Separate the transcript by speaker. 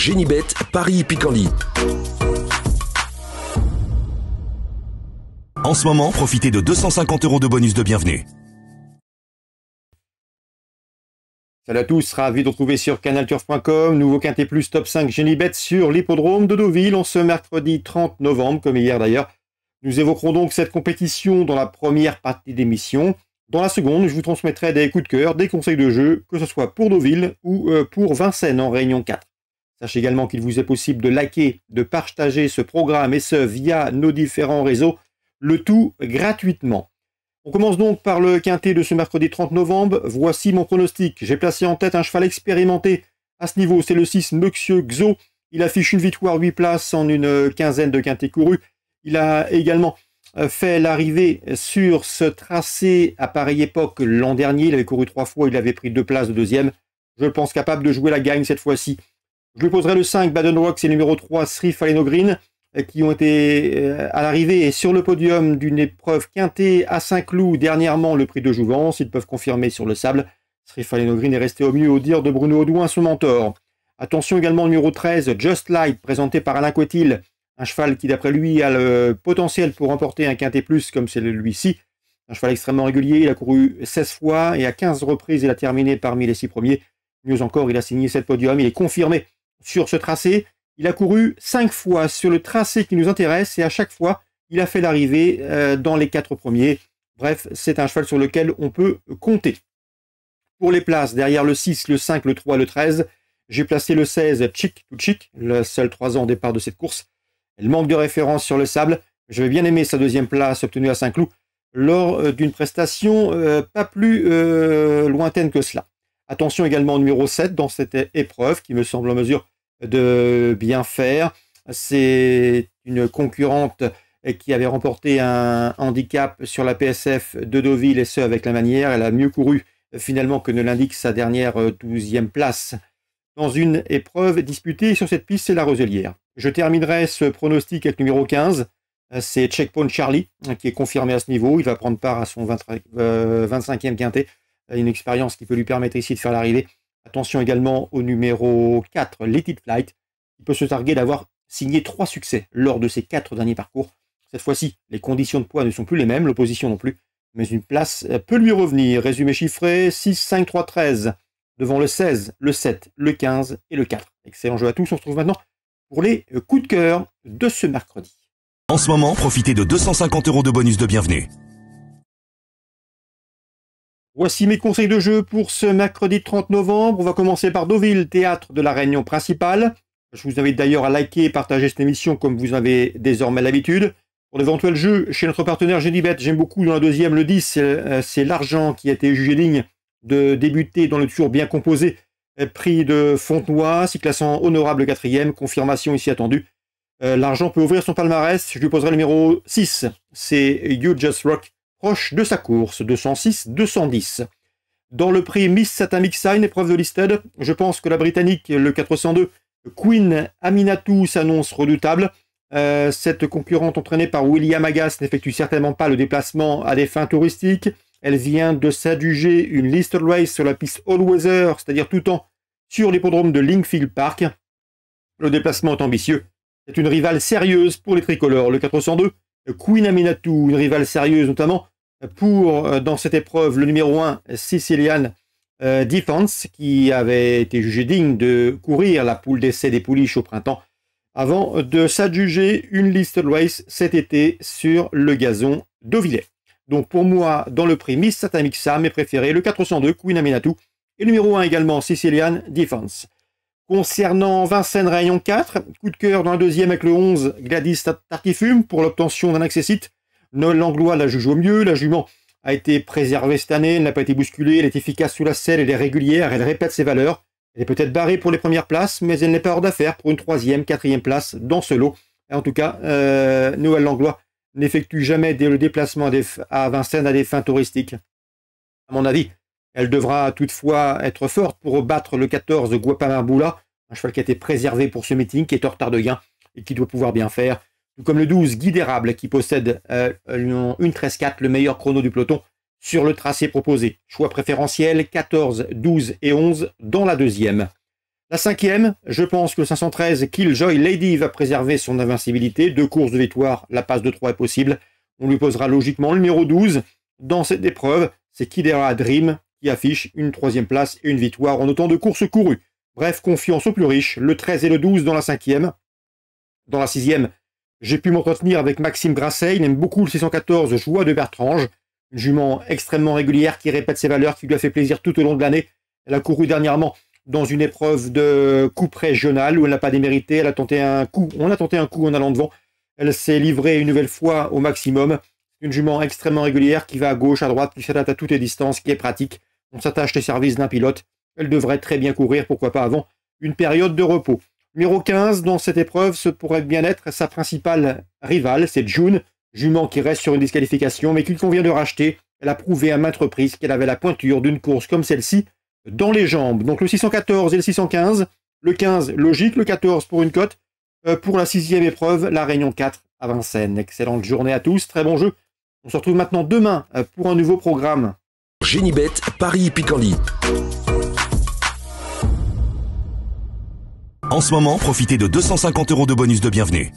Speaker 1: Génibet, Paris Picardie. En ce moment, profitez de 250 € de bonus de bienvenue.
Speaker 2: Salut à tous, ravi de retrouver sur canalturf.com, nouveau Quintet Plus Top 5 Génibet sur l'hippodrome de Deauville en ce mercredi 30 novembre, comme hier d'ailleurs. Nous évoquerons donc cette compétition dans la première partie d'émission. Dans la seconde, je vous transmettrai des coups de cœur, des conseils de jeu, que ce soit pour Deauville ou pour Vincennes en Réunion 4. Sachez également qu'il vous est possible de liker, de partager ce programme et ce via nos différents réseaux, le tout gratuitement. On commence donc par le quintet de ce mercredi 30 novembre. Voici mon pronostic. J'ai placé en tête un cheval expérimenté à ce niveau, c'est le 6 Monsieur Xo. Il affiche une victoire 8 places en une quinzaine de quintets courus. Il a également fait l'arrivée sur ce tracé à pareille époque l'an dernier. Il avait couru 3 fois, il avait pris 2 places de deuxième. Je le pense capable de jouer la gagne cette fois-ci. Je lui poserai le 5 Baden Rocks et le numéro 3 Sri Faleno Green qui ont été à l'arrivée et sur le podium d'une épreuve quintée à Saint-Cloud dernièrement le prix de Jouvence. Ils peuvent confirmer sur le sable. Sri Faleno Green est resté au mieux au dire de Bruno Audouin, son mentor. Attention également au numéro 13 Just Light présenté par Alain Coetil. Un cheval qui, d'après lui, a le potentiel pour remporter un quintet plus comme c'est celui-ci. Un cheval extrêmement régulier, il a couru 16 fois et à 15 reprises, il a terminé parmi les 6 premiers. Mieux encore, il a signé 7 podiums, il est confirmé sur ce tracé. Il a couru 5 fois sur le tracé qui nous intéresse et à chaque fois, il a fait l'arrivée dans les 4 premiers. Bref, c'est un cheval sur lequel on peut compter. Pour les places, derrière le 6, le 5, le 3, le 13, j'ai placé le 16 Chic to Chic, le seul 3 ans au départ de cette course. Elle manque de référence sur le sable. J'avais bien aimé sa deuxième place obtenue à Saint-Cloud lors d'une prestation pas plus lointaine que cela. Attention également au numéro 7 dans cette épreuve qui me semble en mesure de bien faire. C'est une concurrente qui avait remporté un handicap sur la PSF de Deauville et ce avec la manière. Elle a mieux couru finalement que ne l'indique sa dernière 12e place dans une épreuve disputée sur cette piste, c'est la Roselière. Je terminerai ce pronostic avec le numéro 15, c'est Checkpoint Charlie, qui est confirmé à ce niveau. Il va prendre part à son 25e quintet, une expérience qui peut lui permettre ici de faire l'arrivée. Attention également au numéro 4, Let It Flight, qui peut se targuer d'avoir signé 3 succès lors de ses 4 derniers parcours. Cette fois-ci, les conditions de poids ne sont plus les mêmes, l'opposition non plus, mais une place peut lui revenir. Résumé chiffré, 6, 5, 3, 13. Devant le 16, le 7, le 15 et le 4. Excellent jeu à tous, on se retrouve maintenant pour les coups de cœur de ce mercredi.
Speaker 1: En ce moment, profitez de 250 € de bonus de bienvenue.
Speaker 2: Voici mes conseils de jeu pour ce mercredi 30 novembre. On va commencer par Deauville, théâtre de la réunion principale. Je vous invite d'ailleurs à liker et partager cette émission comme vous avez désormais l'habitude. Pour l'éventuel jeu, chez notre partenaire Génibet, j'aime beaucoup dans la deuxième, le 10, c'est l'argent qui a été jugé digne de débuter dans le tour bien composé, prix de Fontenoy, 6 classant honorable 4e, confirmation ici attendue. L'argent peut ouvrir son palmarès, je lui poserai le numéro 6, c'est You Just Rock, proche de sa course, 206-210. Dans le prix Miss Satin Mixine, épreuve de listed, je pense que la Britannique, le 402, Queen Aminatou s'annonce redoutable. Cette concurrente entraînée par William Agas n'effectue certainement pas le déplacement à des fins touristiques. Elle vient de s'adjuger une listed race sur la piste all-weather, c'est-à-dire tout temps sur l'hippodrome de Lingfield Park. Le déplacement est ambitieux. C'est une rivale sérieuse pour les tricolores. Le 402, Queen Aminatou, une rivale sérieuse notamment pour, dans cette épreuve, le numéro 1, Sicilian Defense, qui avait été jugé digne de courir la poule d'essai des pouliches au printemps, avant de s'adjuger une listed race cet été sur le gazon d'Auvillers. Donc pour moi, dans le prix Miss Satin Mixa, mes préférés, le 402, Queen Aminatou, et le numéro 1 également, Sicilian Defense. Concernant Vincennes Rayon 4, coup de cœur dans la deuxième avec le 11, Gladys Tartifume, pour l'obtention d'un accessite. Noël Langlois la juge au mieux, la jument a été préservée cette année, elle n'a pas été bousculée, elle est efficace sous la selle, elle est régulière, elle répète ses valeurs. Elle est peut-être barrée pour les premières places, mais elle n'est pas hors d'affaire pour une 3e, 4e place dans ce lot. Et en tout cas, Noël Langlois n'effectue jamais le déplacement à Vincennes à des fins touristiques. À mon avis, elle devra toutefois être forte pour battre le 14 Guapamarbula, un cheval qui a été préservé pour ce meeting, qui est en retard de gain et qui doit pouvoir bien faire. Tout comme le 12 Guy d'Érable, qui possède une 13-4, le meilleur chrono du peloton, sur le tracé proposé. Choix préférentiel, 14, 12 et 11 dans la deuxième. La cinquième, je pense que le 513 Killjoy Lady va préserver son invincibilité. 2 courses de victoire, la passe de 3 est possible. On lui posera logiquement le numéro 12. Dans cette épreuve, c'est Kidera Dream qui affiche une 3e place et une victoire en autant de courses courues. Bref, confiance aux plus riches, le 13 et le 12 dans la 5e. Dans la 6e, j'ai pu m'entretenir avec Maxime Grasset. Il aime beaucoup le 614 Joie de Bertrange. Une jument extrêmement régulière qui répète ses valeurs, qui lui a fait plaisir tout au long de l'année. Elle a couru dernièrement dans une épreuve de coupe régionale où elle n'a pas démérité. On a tenté un coup en allant devant. Elle s'est livrée une nouvelle fois au maximum. Une jument extrêmement régulière qui va à gauche, à droite, qui s'adapte à toutes les distances, qui est pratique. On s'attache les services d'un pilote. Elle devrait très bien courir, pourquoi pas avant une période de repos. Numéro 15, dans cette épreuve, ce pourrait bien être sa principale rivale, c'est June, jument qui reste sur une disqualification, mais qu'il convient de racheter. Elle a prouvé à maintes reprises qu'elle avait la pointure d'une course comme celle-ci dans les jambes. Donc le 614 et le 615, le 15 logique, le 14 pour une cote. Pour la 6e épreuve, la Réunion 4 à Vincennes. Excellente journée à tous, très bon jeu. On se retrouve maintenant demain pour un nouveau programme.
Speaker 1: Genibet, Paris Picardie. En ce moment, profitez de 250 € de bonus de bienvenue.